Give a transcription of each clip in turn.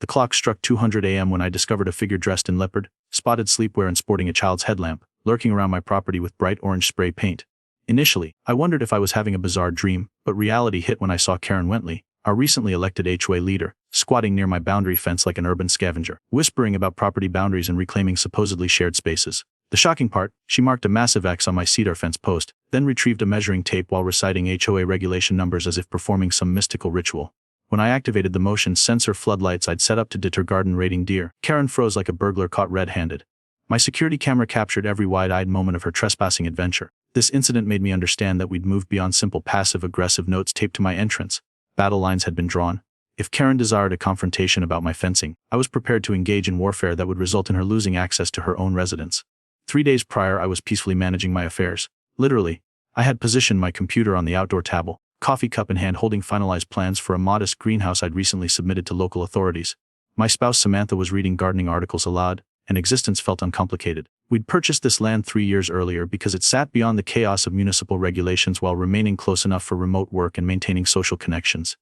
The clock struck 200 a.m. when I discovered a figure dressed in leopard, spotted sleepwear and sporting a child's headlamp, lurking around my property with bright orange spray paint. Initially, I wondered if I was having a bizarre dream, but reality hit when I saw Karen Wentley, our recently elected HOA leader, squatting near my boundary fence like an urban scavenger, whispering about property boundaries and reclaiming supposedly shared spaces. The shocking part, she marked a massive X on my cedar fence post, then retrieved a measuring tape while reciting HOA regulation numbers as if performing some mystical ritual. When I activated the motion sensor floodlights I'd set up to deter garden-raiding deer, Karen froze like a burglar caught red-handed. My security camera captured every wide-eyed moment of her trespassing adventure. This incident made me understand that we'd moved beyond simple passive-aggressive notes taped to my entrance. Battle lines had been drawn. If Karen desired a confrontation about my fencing, I was prepared to engage in warfare that would result in her losing access to her own residence. 3 days prior, I was peacefully managing my affairs. Literally, I had positioned my computer on the outdoor table, coffee cup in hand, holding finalized plans for a modest greenhouse I'd recently submitted to local authorities. My spouse Samantha was reading gardening articles aloud, and existence felt uncomplicated. We'd purchased this land 3 years earlier because it sat beyond the chaos of municipal regulations while remaining close enough for remote work and maintaining social connections.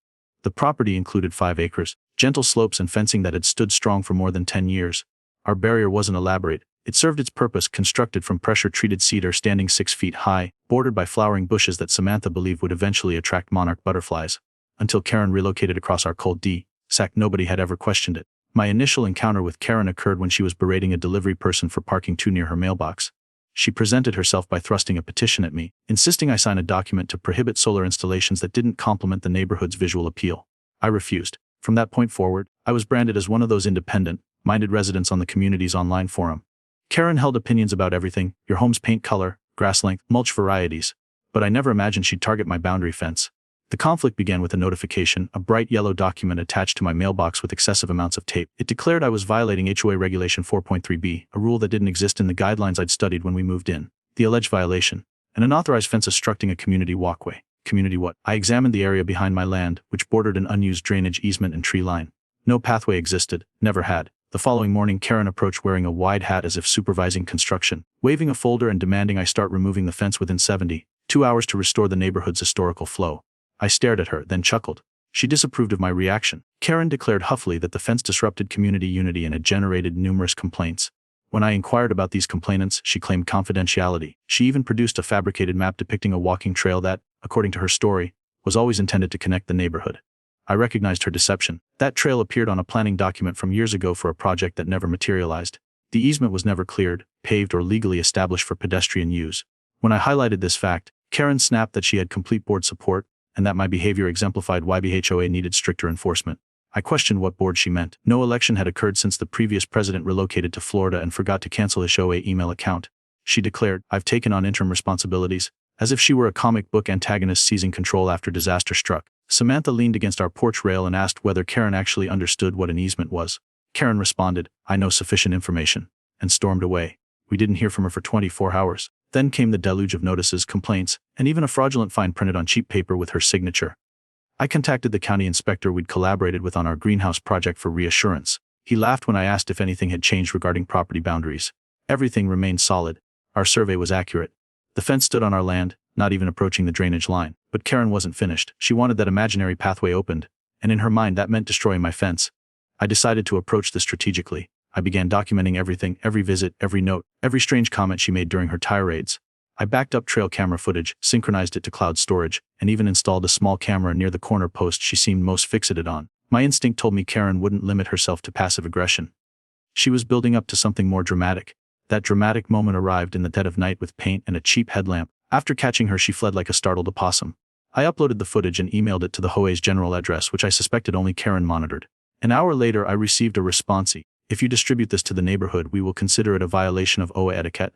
The property included 5 acres, gentle slopes and fencing that had stood strong for more than 10 years. Our barrier wasn't elaborate. It served its purpose, constructed from pressure-treated cedar standing 6 feet high, bordered by flowering bushes that Samantha believed would eventually attract monarch butterflies. Until Karen relocated across our cul-de-sac, nobody had ever questioned it. My initial encounter with Karen occurred when she was berating a delivery person for parking too near her mailbox. She presented herself by thrusting a petition at me, insisting I sign a document to prohibit solar installations that didn't complement the neighborhood's visual appeal. I refused. From that point forward, I was branded as one of those independent-minded residents on the community's online forum. Karen held opinions about everything, your home's paint color, grass length, mulch varieties, but I never imagined she'd target my boundary fence. The conflict began with a notification, a bright yellow document attached to my mailbox with excessive amounts of tape. It declared I was violating HOA Regulation 4.3b, a rule that didn't exist in the guidelines I'd studied when we moved in. The alleged violation: an unauthorized fence obstructing a community walkway. Community what? I examined the area behind my land, which bordered an unused drainage easement and tree line. No pathway existed, never had. The following morning, Karen approached wearing a wide hat as if supervising construction, waving a folder and demanding I start removing the fence within 72 hours to restore the neighborhood's historical flow. I stared at her, then chuckled. She disapproved of my reaction. Karen declared huffily that the fence disrupted community unity and had generated numerous complaints. When I inquired about these complainants, she claimed confidentiality. She even produced a fabricated map depicting a walking trail that, according to her story, was always intended to connect the neighborhood. I recognized her deception. That trail appeared on a planning document from years ago for a project that never materialized. The easement was never cleared, paved, or legally established for pedestrian use. When I highlighted this fact, Karen snapped that she had complete board support, and that my behavior exemplified why the HOA needed stricter enforcement. I questioned what board she meant. No election had occurred since the previous president relocated to Florida and forgot to cancel his HOA email account. She declared, "I've taken on interim responsibilities," as if she were a comic book antagonist seizing control after disaster struck. Samantha leaned against our porch rail and asked whether Karen actually understood what an easement was. Karen responded, "I know sufficient information," and stormed away. We didn't hear from her for 24 hours. Then came the deluge of notices, complaints, and even a fraudulent fine printed on cheap paper with her signature. I contacted the county inspector we'd collaborated with on our greenhouse project for reassurance. He laughed when I asked if anything had changed regarding property boundaries. Everything remained solid. Our survey was accurate. The fence stood on our land, not even approaching the drainage line. But Karen wasn't finished. She wanted that imaginary pathway opened, and in her mind that meant destroying my fence. I decided to approach this strategically. I began documenting everything, every visit, every note, every strange comment she made during her tirades. I backed up trail camera footage, synchronized it to cloud storage, and even installed a small camera near the corner post she seemed most fixated on. My instinct told me Karen wouldn't limit herself to passive aggression. She was building up to something more dramatic. That dramatic moment arrived in the dead of night with paint and a cheap headlamp. After catching her, she fled like a startled opossum. I uploaded the footage and emailed it to the HOA's general address, which I suspected only Karen monitored. An hour later, I received a response: "If you distribute this to the neighborhood, we will consider it a violation of HOA etiquette."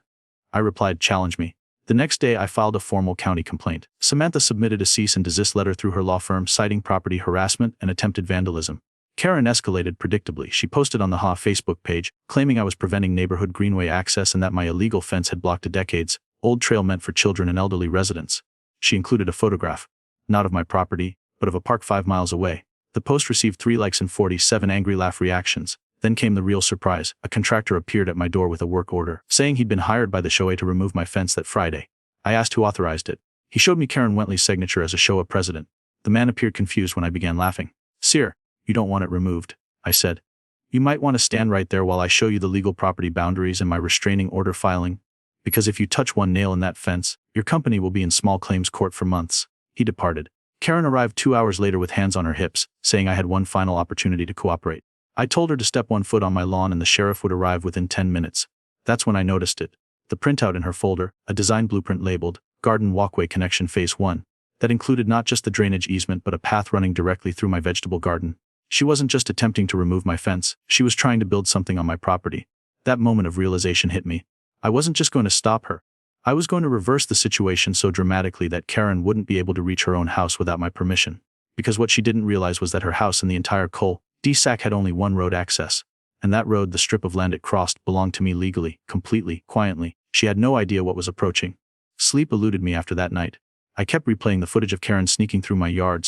I replied, "Challenge me." The next day, I filed a formal county complaint. Samantha submitted a cease and desist letter through her law firm citing property harassment and attempted vandalism. Karen escalated predictably. She posted on the HOA Facebook page, claiming I was preventing neighborhood greenway access and that my illegal fence had blocked a decades-old trail meant for children and elderly residents. She included a photograph, not of my property, but of a park 5 miles away. The post received 3 likes and 47 angry laugh reactions. Then came the real surprise. A contractor appeared at my door with a work order, saying he'd been hired by the HOA to remove my fence that Friday. I asked who authorized it. He showed me Karen Wentley's signature as a HOA president. The man appeared confused when I began laughing. "Sir, you don't want it removed," I said. You might want to stand right there while I show you the legal property boundaries and my restraining order filing. Because if you touch one nail in that fence, your company will be in small claims court for months." He departed. Karen arrived 2 hours later with hands on her hips, saying I had one final opportunity to cooperate. I told her to step 1 foot on my lawn and the sheriff would arrive within 10 minutes. That's when I noticed it. The printout in her folder, a design blueprint labeled, Garden Walkway Connection Phase 1, that included not just the drainage easement but a path running directly through my vegetable garden. She wasn't just attempting to remove my fence, she was trying to build something on my property. That moment of realization hit me. I wasn't just going to stop her. I was going to reverse the situation so dramatically that Karen wouldn't be able to reach her own house without my permission. Because what she didn't realize was that her house and the entire cul-de-sac had only one road access. And that road, the strip of land it crossed, belonged to me legally, completely, quietly. She had no idea what was approaching. Sleep eluded me after that night. I kept replaying the footage of Karen sneaking through my yard,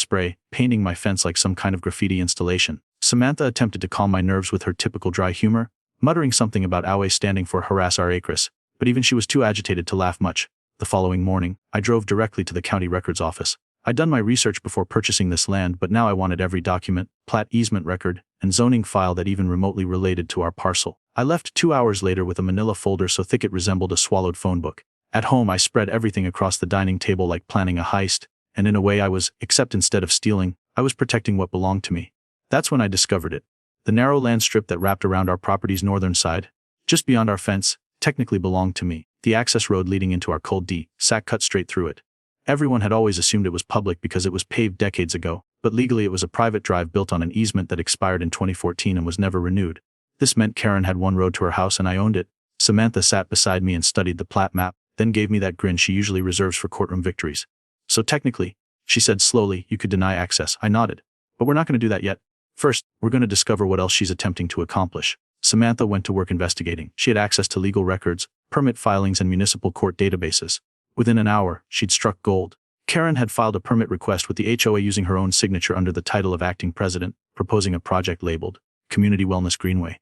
painting my fence like some kind of graffiti installation. Samantha attempted to calm my nerves with her typical dry humor, muttering something about HOA standing for harass our acres, but even she was too agitated to laugh much. The following morning, I drove directly to the county records office. I'd done my research before purchasing this land, but now I wanted every document, plat, easement record, and zoning file that even remotely related to our parcel. I left 2 hours later with a manila folder so thick it resembled a swallowed phone book. At home, I spread everything across the dining table like planning a heist, and in a way I was, except instead of stealing, I was protecting what belonged to me. That's when I discovered it. The narrow land strip that wrapped around our property's northern side, just beyond our fence, technically belonged to me. The access road leading into our cul-de-sac cut straight through it. Everyone had always assumed it was public because it was paved decades ago, but legally it was a private drive built on an easement that expired in 2014 and was never renewed. This meant Karen had one road to her house and I owned it. Samantha sat beside me and studied the plat map, then gave me that grin she usually reserves for courtroom victories. "So technically," she said slowly, "you could deny access." I nodded. "But we're not going to do that yet. First, we're going to discover what else she's attempting to accomplish." Samantha went to work investigating. She had access to legal records, permit filings, and municipal court databases. Within an hour, she'd struck gold. Karen had filed a permit request with the HOA using her own signature under the title of acting president, proposing a project labeled Community Wellness Greenway.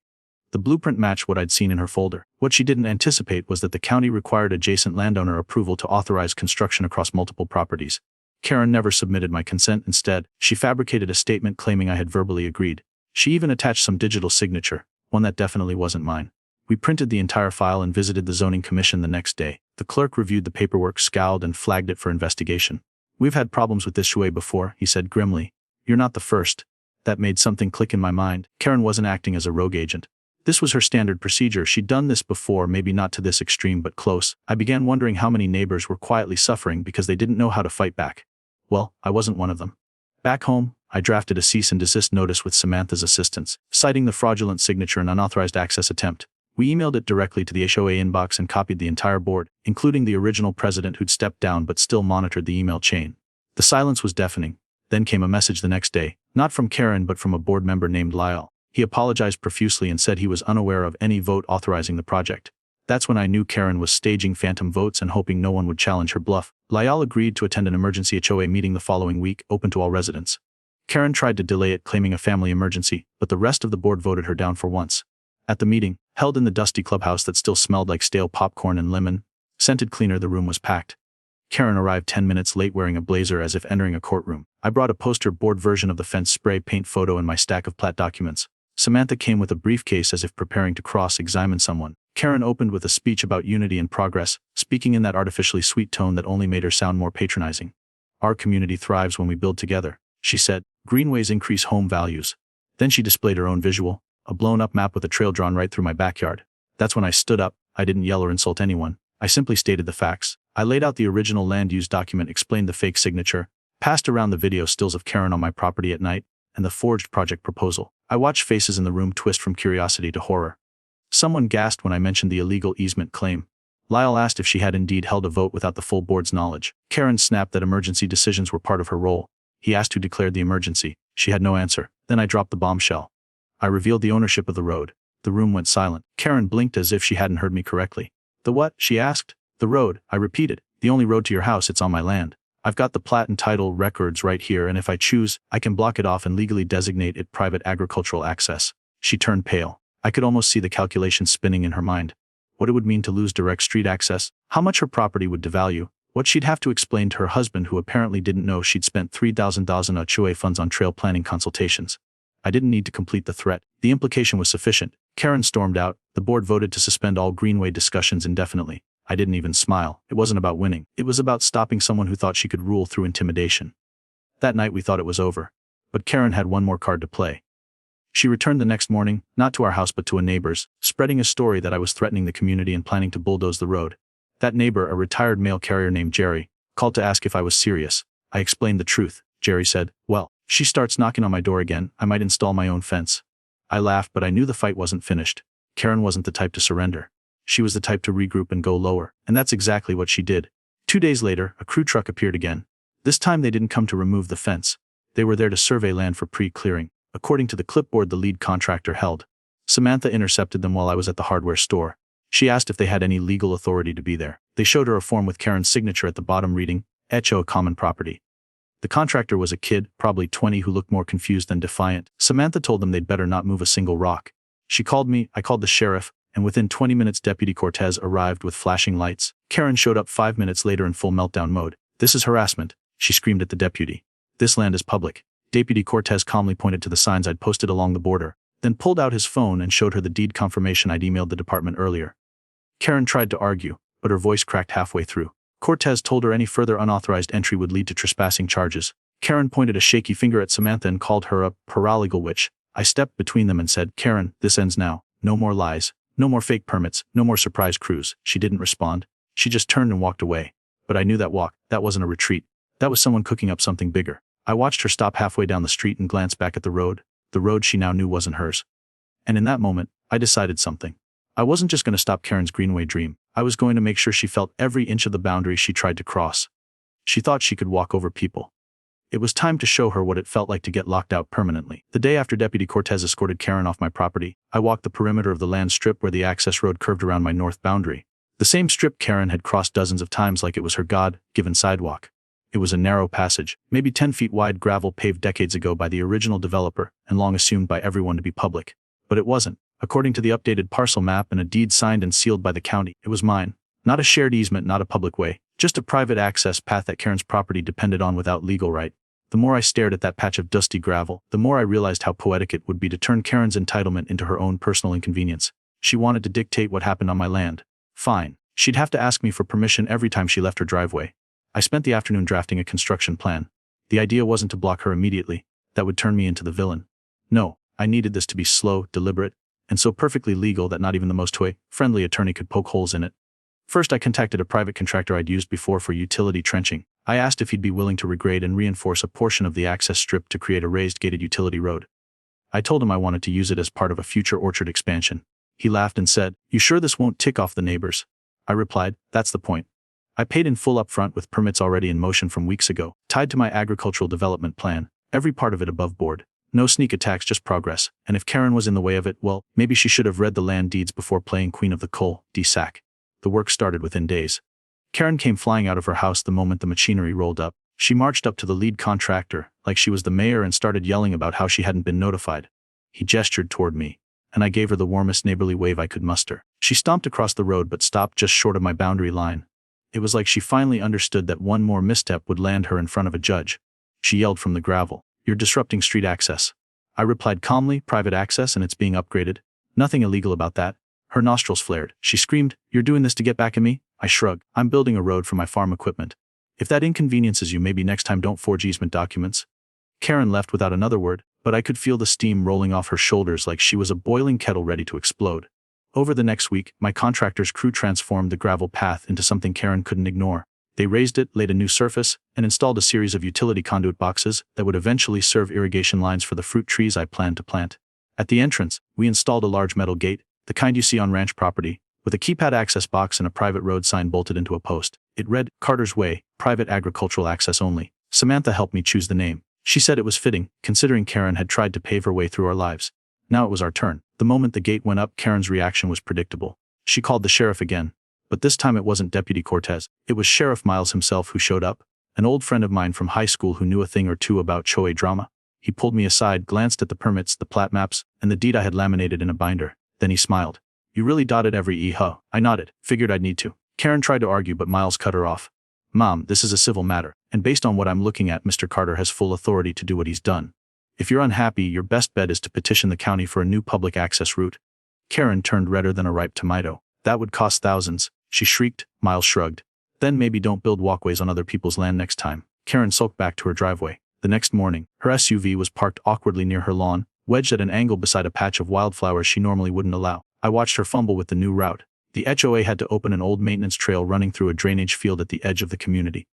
The blueprint matched what I'd seen in her folder. What she didn't anticipate was that the county required adjacent landowner approval to authorize construction across multiple properties. Karen never submitted my consent. Instead, she fabricated a statement claiming I had verbally agreed. She even attached some digital signature, one that definitely wasn't mine. We printed the entire file and visited the zoning commission the next day. The clerk reviewed the paperwork, scowled, and flagged it for investigation. "We've had problems with this HOA before," he said grimly. "You're not the first." That made something click in my mind. Karen wasn't acting as a rogue agent. This was her standard procedure. She'd done this before, maybe not to this extreme but close. I began wondering how many neighbors were quietly suffering because they didn't know how to fight back. Well, I wasn't one of them. Back home, I drafted a cease and desist notice with Samantha's assistance, citing the fraudulent signature and unauthorized access attempt. We emailed it directly to the HOA inbox and copied the entire board, including the original president who'd stepped down but still monitored the email chain. The silence was deafening. Then came a message the next day, not from Karen but from a board member named Lyle. He apologized profusely and said he was unaware of any vote authorizing the project. That's when I knew Karen was staging phantom votes and hoping no one would challenge her bluff. Lyle agreed to attend an emergency HOA meeting the following week, open to all residents. Karen tried to delay it, claiming a family emergency, but the rest of the board voted her down for once. At the meeting, held in the dusty clubhouse that still smelled like stale popcorn and lemon-scented cleaner, the room was packed. Karen arrived 10 minutes late wearing a blazer as if entering a courtroom. I brought a poster board version of the fence spray paint photo and my stack of plat documents. Samantha came with a briefcase as if preparing to cross-examine someone. Karen opened with a speech about unity and progress, speaking in that artificially sweet tone that only made her sound more patronizing. "Our community thrives when we build together," she said. "Greenways increase home values." Then she displayed her own visual, a blown-up map with a trail drawn right through my backyard. That's when I stood up. I didn't yell or insult anyone. I simply stated the facts. I laid out the original land use document, explained the fake signature, passed around the video stills of Karen on my property at night, and the forged project proposal. I watched faces in the room twist from curiosity to horror. Someone gasped when I mentioned the illegal easement claim. Lyle asked if she had indeed held a vote without the full board's knowledge. Karen snapped that emergency decisions were part of her role. He asked who declared the emergency. She had no answer. Then I dropped the bombshell. I revealed the ownership of the road. The room went silent. Karen blinked as if she hadn't heard me correctly. "The what?" she asked. "The road," I repeated. "The only road to your house. It's on my land. I've got the plat and title records right here, and if I choose, I can block it off and legally designate it private agricultural access." She turned pale. I could almost see the calculations spinning in her mind. What it would mean to lose direct street access, how much her property would devalue, what she'd have to explain to her husband who apparently didn't know she'd spent $3,000 in HOA funds on trail planning consultations. I didn't need to complete the threat. The implication was sufficient. Karen stormed out. The board voted to suspend all Greenway discussions indefinitely. I didn't even smile. It wasn't about winning. It was about stopping someone who thought she could rule through intimidation. That night we thought it was over. But Karen had one more card to play. She returned the next morning, not to our house but to a neighbor's, spreading a story that I was threatening the community and planning to bulldoze the road. That neighbor, a retired mail carrier named Jerry, called to ask if I was serious. I explained the truth. Jerry said, "Well, she starts knocking on my door again, I might install my own fence." I laughed, but I knew the fight wasn't finished. Karen wasn't the type to surrender. She was the type to regroup and go lower, and that's exactly what she did. 2 days later, a crew truck appeared again. This time they didn't come to remove the fence. They were there to survey land for pre-clearing, according to the clipboard the lead contractor held. Samantha intercepted them while I was at the hardware store. She asked if they had any legal authority to be there. They showed her a form with Karen's signature at the bottom reading, HOA common property. The contractor was a kid, probably 20, who looked more confused than defiant. Samantha told them they'd better not move a single rock. She called me, I called the sheriff, and within 20 minutes Deputy Cortez arrived with flashing lights. Karen showed up 5 minutes later in full meltdown mode. "This is harassment," she screamed at the deputy. "This land is public." Deputy Cortez calmly pointed to the signs I'd posted along the border, then pulled out his phone and showed her the deed confirmation I'd emailed the department earlier. Karen tried to argue, but her voice cracked halfway through. Cortez told her any further unauthorized entry would lead to trespassing charges. Karen pointed a shaky finger at Samantha and called her a paralegal witch. I stepped between them and said, "Karen, this ends now. No more lies. No more fake permits. No more surprise crews." She didn't respond. She just turned and walked away. But I knew that walk. That wasn't a retreat. That was someone cooking up something bigger. I watched her stop halfway down the street and glance back at the road she now knew wasn't hers. And in that moment, I decided something. I wasn't just going to stop Karen's Greenway dream. I was going to make sure she felt every inch of the boundary she tried to cross. She thought she could walk over people. It was time to show her what it felt like to get locked out permanently. The day after Deputy Cortez escorted Karen off my property, I walked the perimeter of the land strip where the access road curved around my north boundary. The same strip Karen had crossed dozens of times like it was her God-given sidewalk. It was a narrow passage, maybe 10 feet wide, gravel paved decades ago by the original developer and long assumed by everyone to be public. But it wasn't. According to the updated parcel map and a deed signed and sealed by the county, it was mine. Not a shared easement, not a public way, just a private access path that Karen's property depended on without legal right. The more I stared at that patch of dusty gravel, the more I realized how poetic it would be to turn Karen's entitlement into her own personal inconvenience. She wanted to dictate what happened on my land. Fine. She'd have to ask me for permission every time she left her driveway. I spent the afternoon drafting a construction plan. The idea wasn't to block her immediately. That would turn me into the villain. No, I needed this to be slow, deliberate, and so perfectly legal that not even the most HOA-friendly attorney could poke holes in it. First, I contacted a private contractor I'd used before for utility trenching. I asked if he'd be willing to regrade and reinforce a portion of the access strip to create a raised gated utility road. I told him I wanted to use it as part of a future orchard expansion. He laughed and said, "You sure this won't tick off the neighbors?" I replied, "That's the point." I paid in full upfront with permits already in motion from weeks ago, tied to my agricultural development plan, every part of it above board. No sneak attacks, just progress. And if Karen was in the way of it, well, maybe she should have read the land deeds before playing Queen of the Cul-de-sac. The work started within days. Karen came flying out of her house the moment the machinery rolled up. She marched up to the lead contractor, like she was the mayor, and started yelling about how she hadn't been notified. He gestured toward me, and I gave her the warmest neighborly wave I could muster. She stomped across the road but stopped just short of my boundary line. It was like she finally understood that one more misstep would land her in front of a judge. She yelled from the gravel, "You're disrupting street access." I replied calmly, "Private access and it's being upgraded. Nothing illegal about that." Her nostrils flared. She screamed, "You're doing this to get back at me?" I shrugged. "I'm building a road for my farm equipment. If that inconveniences you, maybe next time don't forge easement documents." Karen left without another word, but I could feel the steam rolling off her shoulders like she was a boiling kettle ready to explode. Over the next week, my contractor's crew transformed the gravel path into something Karen couldn't ignore. They raised it, laid a new surface, and installed a series of utility conduit boxes that would eventually serve irrigation lines for the fruit trees I planned to plant. At the entrance, we installed a large metal gate, the kind you see on ranch property, with a keypad access box and a private road sign bolted into a post. It read, "Carter's Way, private agricultural access only." Samantha helped me choose the name. She said it was fitting, considering Karen had tried to pave her way through our lives. Now it was our turn. The moment the gate went up, Karen's reaction was predictable. She called the sheriff again. But this time it wasn't Deputy Cortez. It was Sheriff Miles himself who showed up, an old friend of mine from high school who knew a thing or two about HOA drama. He pulled me aside, glanced at the permits, the plat maps, and the deed I had laminated in a binder. Then he smiled. "You really dotted every E-huh." I nodded, figured I'd need to. Karen tried to argue, but Miles cut her off. "Mom, this is a civil matter, and based on what I'm looking at, Mr. Carter has full authority to do what he's done. If you're unhappy, your best bet is to petition the county for a new public access route. Karen turned redder than a ripe tomato. That would cost thousands, she shrieked. Miles shrugged. Then maybe don't build walkways on other people's land next time. Karen sulked back to her driveway. The next morning, her SUV was parked awkwardly near her lawn, wedged at an angle beside a patch of wildflowers she normally wouldn't allow. I watched her fumble with the new route. The HOA had to open an old maintenance trail running through a drainage field at the edge of the community.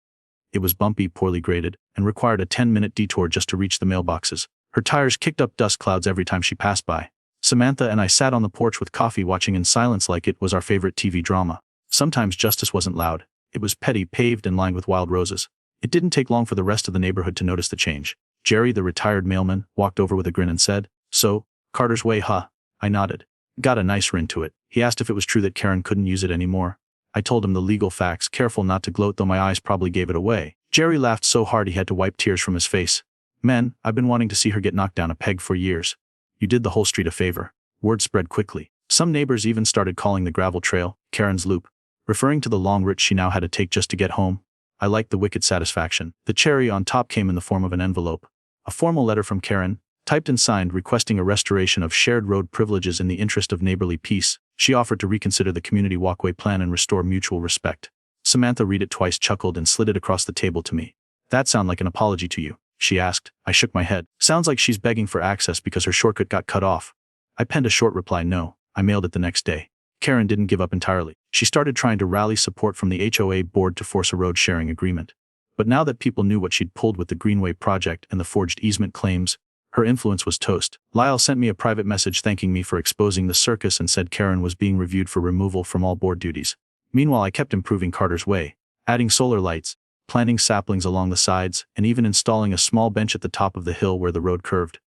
It was bumpy, poorly graded, and required a 10-minute detour just to reach the mailboxes. Her tires kicked up dust clouds every time she passed by. Samantha and I sat on the porch with coffee watching in silence like it was our favorite TV drama. Sometimes justice wasn't loud. It was petty, paved and lined with wild roses. It didn't take long for the rest of the neighborhood to notice the change. Jerry, the retired mailman, walked over with a grin and said, "So, Carter's Way, huh?" I nodded. Got a nice ring to it. He asked if it was true that Karen couldn't use it anymore. I told him the legal facts, careful not to gloat though my eyes probably gave it away. Jerry laughed so hard he had to wipe tears from his face. "Man, I've been wanting to see her get knocked down a peg for years. You did the whole street a favor." Word spread quickly. Some neighbors even started calling the gravel trail Karen's Loop, referring to the long route she now had to take just to get home. I liked the wicked satisfaction. The cherry on top came in the form of an envelope. A formal letter from Karen, typed and signed, requesting a restoration of shared road privileges in the interest of neighborly peace. She offered to reconsider the community walkway plan and restore mutual respect. Samantha read it twice, chuckled, and slid it across the table to me. "That sound like an apology to you?" she asked. I shook my head. "Sounds like she's begging for access because her shortcut got cut off." I penned a short reply, "No." I mailed it the next day. Karen didn't give up entirely. She started trying to rally support from the HOA board to force a road-sharing agreement. But now that people knew what she'd pulled with the Greenway project and the forged easement claims, her influence was toast. Lyle sent me a private message thanking me for exposing the circus and said Karen was being reviewed for removal from all board duties. Meanwhile, I kept improving Carter's Way, adding solar lights, planting saplings along the sides, and even installing a small bench at the top of the hill where the road curved.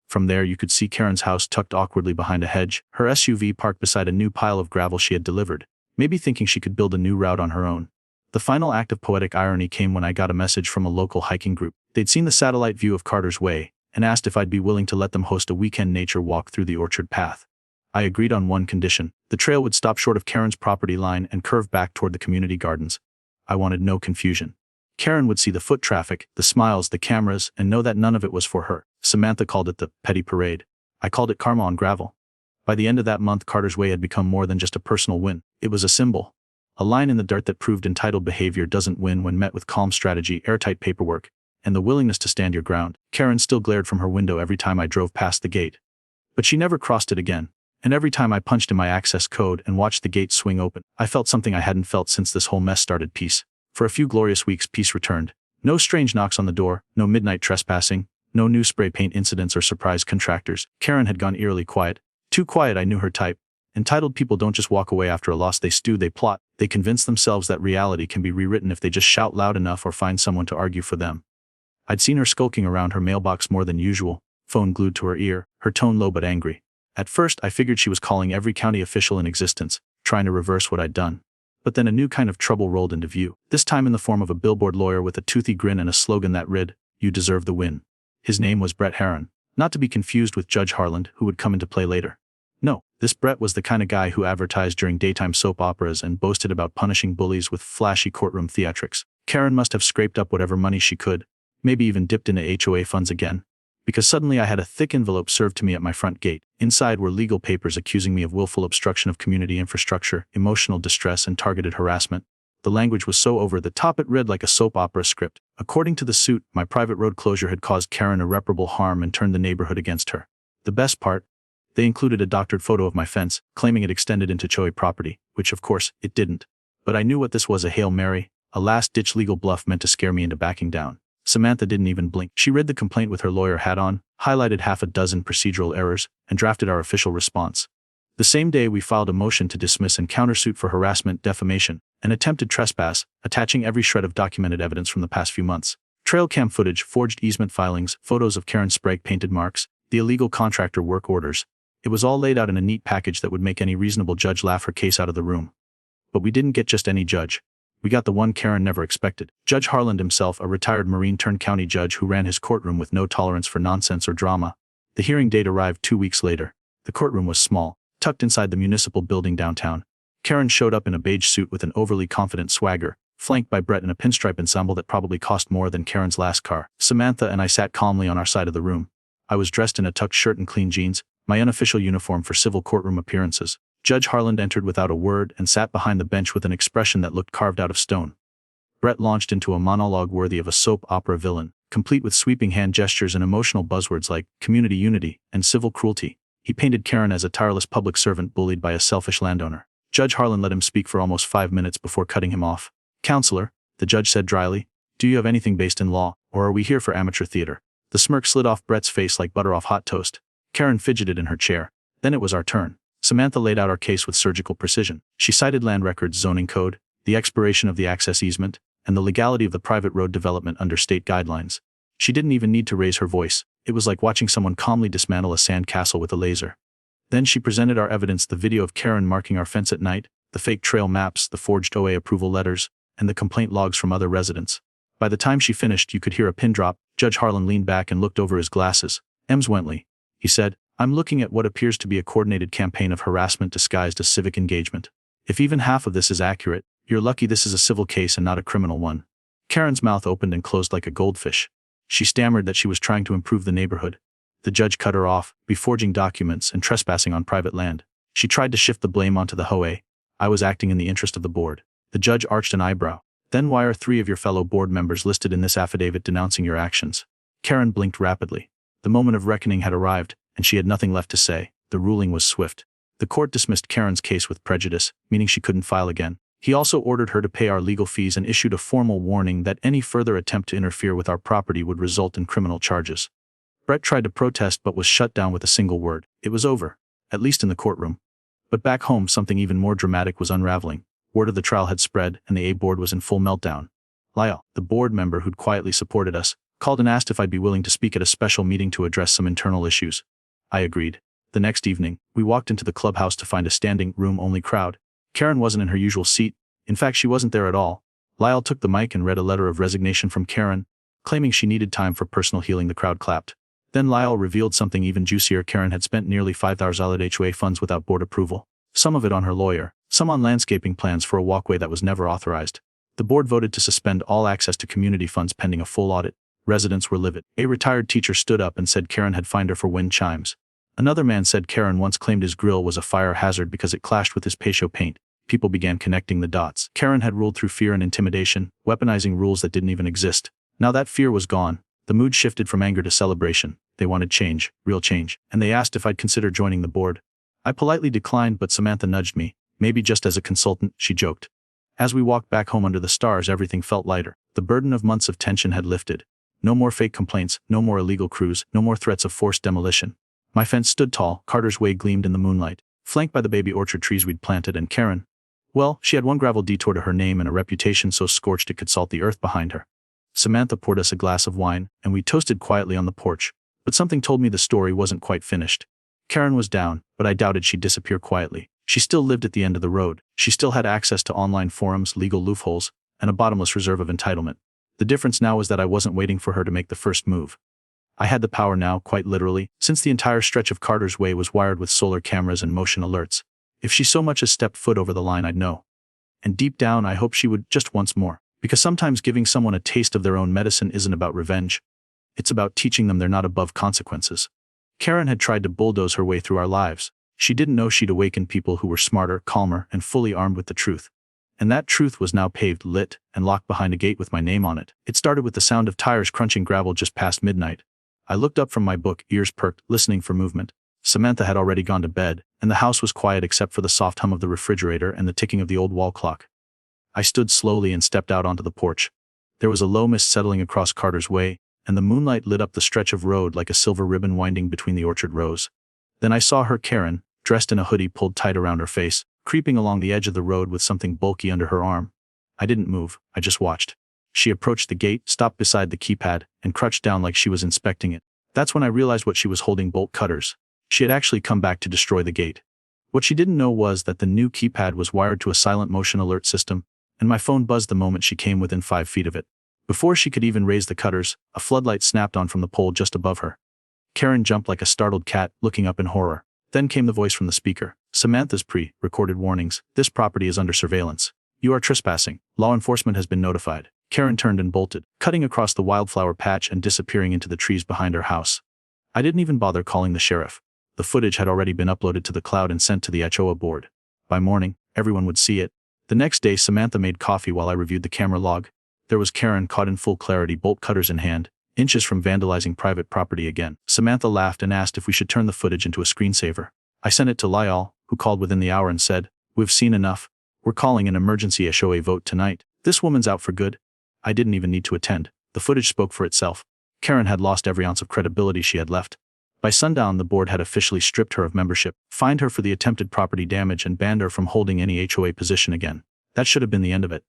From there you could see Karen's house tucked awkwardly behind a hedge, her SUV parked beside a new pile of gravel she had delivered, maybe thinking she could build a new route on her own. The final act of poetic irony came when I got a message from a local hiking group. They'd seen the satellite view of Carter's Way, and asked if I'd be willing to let them host a weekend nature walk through the orchard path. I agreed on one condition: the trail would stop short of Karen's property line and curve back toward the community gardens. I wanted no confusion. Karen would see the foot traffic, the smiles, the cameras, and know that none of it was for her. Samantha called it the petty parade. I called it karma on gravel. By the end of that month, Carter's Way had become more than just a personal win. It was a symbol. A line in the dirt that proved entitled behavior doesn't win when met with calm strategy, airtight paperwork, and the willingness to stand your ground. Karen still glared from her window every time I drove past the gate. But she never crossed it again. And every time I punched in my access code and watched the gate swing open, I felt something I hadn't felt since this whole mess started: peace. For a few glorious weeks, peace returned. No strange knocks on the door, no midnight trespassing, no new spray paint incidents or surprise contractors. Karen had gone eerily quiet. Too quiet, I knew her type. Entitled people don't just walk away after a loss, they stew, they plot, they convince themselves that reality can be rewritten if they just shout loud enough or find someone to argue for them. I'd seen her skulking around her mailbox more than usual, phone glued to her ear, her tone low but angry. At first, I figured she was calling every county official in existence, trying to reverse what I'd done. But then a new kind of trouble rolled into view, this time in the form of a billboard lawyer with a toothy grin and a slogan that read, "You deserve the win." His name was Brett Herron, not to be confused with Judge Harland, who would come into play later. No, this Brett was the kind of guy who advertised during daytime soap operas and boasted about punishing bullies with flashy courtroom theatrics. Karen must have scraped up whatever money she could, maybe even dipped into HOA funds again, because suddenly I had a thick envelope served to me at my front gate. Inside were legal papers accusing me of willful obstruction of community infrastructure, emotional distress, and targeted harassment. The language was so over the top it read like a soap opera script. According to the suit, my private road closure had caused Karen irreparable harm and turned the neighborhood against her. The best part? They included a doctored photo of my fence, claiming it extended into HOA property, which of course, it didn't. But I knew what this was: a Hail Mary, a last-ditch legal bluff meant to scare me into backing down. Samantha didn't even blink. She read the complaint with her lawyer hat on, highlighted half a dozen procedural errors, and drafted our official response. The same day we filed a motion to dismiss and countersuit for harassment, defamation, and attempted trespass, attaching every shred of documented evidence from the past few months. Trail cam footage, forged easement filings, photos of Karen's spray-painted marks, the illegal contractor work orders. It was all laid out in a neat package that would make any reasonable judge laugh her case out of the room. But we didn't get just any judge. We got the one Karen never expected. Judge Harland himself, a retired Marine-turned-county judge who ran his courtroom with no tolerance for nonsense or drama. The hearing date arrived 2 weeks later. The courtroom was small, tucked inside the municipal building downtown. Karen showed up in a beige suit with an overly confident swagger, flanked by Brett in a pinstripe ensemble that probably cost more than Karen's last car. Samantha and I sat calmly on our side of the room. I was dressed in a tucked shirt and clean jeans, my unofficial uniform for civil courtroom appearances. Judge Harland entered without a word and sat behind the bench with an expression that looked carved out of stone. Brett launched into a monologue worthy of a soap opera villain, complete with sweeping hand gestures and emotional buzzwords like community unity and civil cruelty. He painted Karen as a tireless public servant bullied by a selfish landowner. Judge Harland let him speak for almost 5 minutes before cutting him off. "Counselor," the judge said dryly, "do you have anything based in law, or are we here for amateur theater?" The smirk slid off Brett's face like butter off hot toast. Karen fidgeted in her chair. Then it was our turn. Samantha laid out our case with surgical precision. She cited land records zoning code, the expiration of the access easement, and the legality of the private road development under state guidelines. She didn't even need to raise her voice. It was like watching someone calmly dismantle a sand castle with a laser. Then she presented our evidence: the video of Karen marking our fence at night, the fake trail maps, the forged OA approval letters, and the complaint logs from other residents. By the time she finished, you could hear a pin drop. Judge Harlan leaned back and looked over his glasses. "Ms. Wentley," he said, "I'm looking at what appears to be a coordinated campaign of harassment disguised as civic engagement. If even half of this is accurate, you're lucky this is a civil case and not a criminal one." Karen's mouth opened and closed like a goldfish. She stammered that she was trying to improve the neighborhood. The judge cut her off, "Be forging documents and trespassing on private land." She tried to shift the blame onto the HOA. "I was acting in the interest of the board." The judge arched an eyebrow. "Then why are 3 of your fellow board members listed in this affidavit denouncing your actions?" Karen blinked rapidly. The moment of reckoning had arrived, and she had nothing left to say. The ruling was swift. The court dismissed Karen's case with prejudice, meaning she couldn't file again. He also ordered her to pay our legal fees and issued a formal warning that any further attempt to interfere with our property would result in criminal charges. Brett tried to protest but was shut down with a single word. It was over, at least in the courtroom. But back home, something even more dramatic was unraveling. Word of the trial had spread, and the A board was in full meltdown. Lyle, the board member who'd quietly supported us, called and asked if I'd be willing to speak at a special meeting to address some internal issues. I agreed. The next evening, we walked into the clubhouse to find a standing, room-only crowd. Karen wasn't in her usual seat. In fact, she wasn't there at all. Lyle took the mic and read a letter of resignation from Karen, claiming she needed time for personal healing. The crowd clapped. Then Lyle revealed something even juicier. Karen had spent nearly $5,000 HOA funds without board approval. Some of it on her lawyer, some on landscaping plans for a walkway that was never authorized. The board voted to suspend all access to community funds pending a full audit. Residents were livid. A retired teacher stood up and said Karen had fined her for wind chimes. Another man said Karen once claimed his grill was a fire hazard because it clashed with his patio paint. People began connecting the dots. Karen had ruled through fear and intimidation, weaponizing rules that didn't even exist. Now that fear was gone. The mood shifted from anger to celebration. They wanted change, real change, and they asked if I'd consider joining the board. I politely declined, but Samantha nudged me. "Maybe just as a consultant," she joked. As we walked back home under the stars, everything felt lighter. The burden of months of tension had lifted. No more fake complaints, no more illegal crews, no more threats of forced demolition. My fence stood tall, Carter's Way gleamed in the moonlight, flanked by the baby orchard trees we'd planted, and Karen, well, she had one gravel detour to her name and a reputation so scorched it could salt the earth behind her. Samantha poured us a glass of wine, and we toasted quietly on the porch. But something told me the story wasn't quite finished. Karen was down, but I doubted she'd disappear quietly. She still lived at the end of the road. She still had access to online forums, legal loopholes, and a bottomless reserve of entitlement. The difference now was that I wasn't waiting for her to make the first move. I had the power now, quite literally, since the entire stretch of Carter's Way was wired with solar cameras and motion alerts. If she so much as stepped foot over the line, I'd know. And deep down, I hoped she would, just once more. Because sometimes giving someone a taste of their own medicine isn't about revenge. It's about teaching them they're not above consequences. Karen had tried to bulldoze her way through our lives. She didn't know she'd awaken people who were smarter, calmer, and fully armed with the truth. And that truth was now paved, lit, and locked behind a gate with my name on it. It started with the sound of tires crunching gravel just past midnight. I looked up from my book, ears perked, listening for movement. Samantha had already gone to bed, and the house was quiet except for the soft hum of the refrigerator and the ticking of the old wall clock. I stood slowly and stepped out onto the porch. There was a low mist settling across Carter's Way, and the moonlight lit up the stretch of road like a silver ribbon winding between the orchard rows. Then I saw her, Karen, dressed in a hoodie pulled tight around her face, creeping along the edge of the road with something bulky under her arm. I didn't move, I just watched. She approached the gate, stopped beside the keypad, and crouched down like she was inspecting it. That's when I realized what she was holding: bolt cutters. She had actually come back to destroy the gate. What she didn't know was that the new keypad was wired to a silent motion alert system, and my phone buzzed the moment she came within 5 feet of it. Before she could even raise the cutters, a floodlight snapped on from the pole just above her. Karen jumped like a startled cat, looking up in horror. Then came the voice from the speaker. "Samantha's pre-recorded warnings. This property is under surveillance. You are trespassing. Law enforcement has been notified." Karen turned and bolted, cutting across the wildflower patch and disappearing into the trees behind her house. I didn't even bother calling the sheriff. The footage had already been uploaded to the cloud and sent to the HOA board. By morning, everyone would see it. The next day, Samantha made coffee while I reviewed the camera log. There was Karen caught in full clarity, bolt cutters in hand, inches from vandalizing private property again. Samantha laughed and asked if we should turn the footage into a screensaver. I sent it to Lyall, who called within the hour and said, "We've seen enough. We're calling an emergency HOA vote tonight. This woman's out for good." I didn't even need to attend. The footage spoke for itself. Karen had lost every ounce of credibility she had left. By sundown, the board had officially stripped her of membership, fined her for the attempted property damage, and banned her from holding any HOA position again. That should have been the end of it.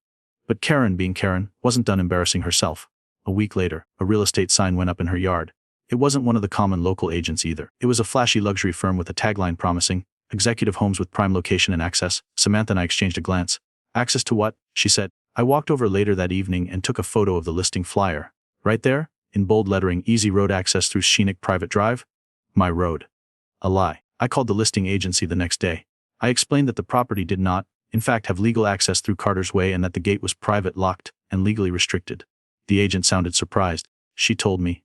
But Karen, being Karen, wasn't done embarrassing herself. A week later, a real estate sign went up in her yard. It wasn't one of the common local agents either. It was a flashy luxury firm with a tagline promising executive homes with prime location and access. Samantha and I exchanged a glance. "Access to what?" she said. I walked over later that evening and took a photo of the listing flyer. Right there, in bold lettering, easy road access through scenic private drive. My road. A lie. I called the listing agency the next day. I explained that the property did not, in fact, have legal access through Carter's Way and that the gate was private, locked, and legally restricted. The agent sounded surprised. She told me,